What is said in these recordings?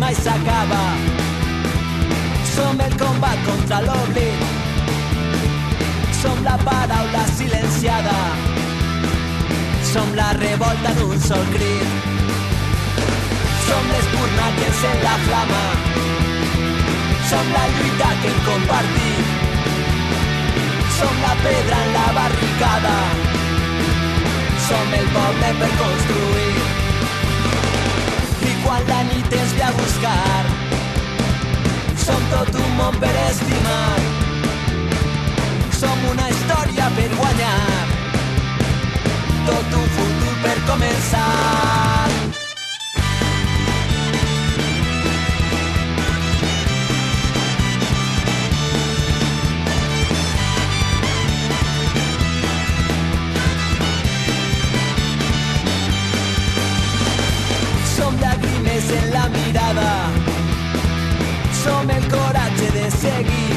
mai s'acaba. Som el combat contra l'oblit, som la paraula silenciada, som la revolta en un sol crit. Som l'espurna que encén la flama, som la lluita que hem compartit, som la pedra en la barricada, som el poble per construir. I quan la nit ens ve a buscar, som tot un món per estimar, som una història per guanyar, tot un futur per començar. Som llàgrimes en la mirada, som el coratge de seguir,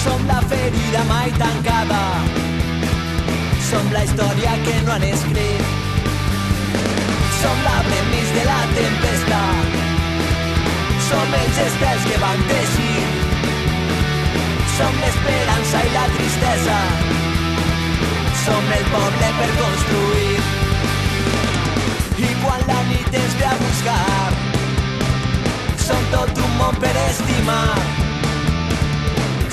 som la ferida mai tancada, som la història que no han escrit, som l'arbre enmig de la tempesta, som els estels que van teixir, som l'esperança i la tristesa, som el poble per construir. I quan la nit ens ve a buscar, som tot un món per estimar,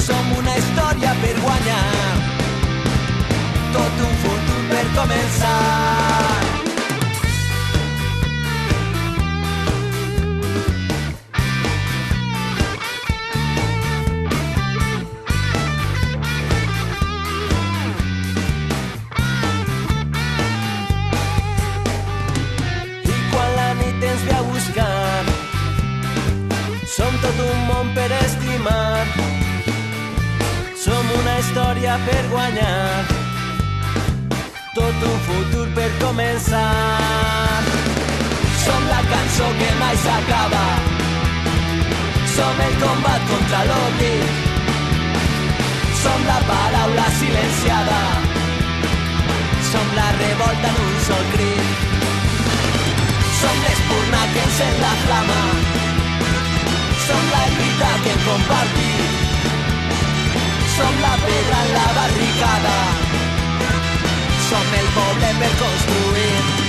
som una història per guanyar, tot un futur per començar. Ens ve a buscar, som tot un món per estimar, som una història per guanyar, tot un futur per començar. Som la cançó que mai s'acaba, som el combat contra l'oblit, som la paraula silenciada, som la revolta en un sol crit. Som l'espurna que encén la flama, som la lluita que hem compartit, som la pedra en la barricada, som el poble per construir.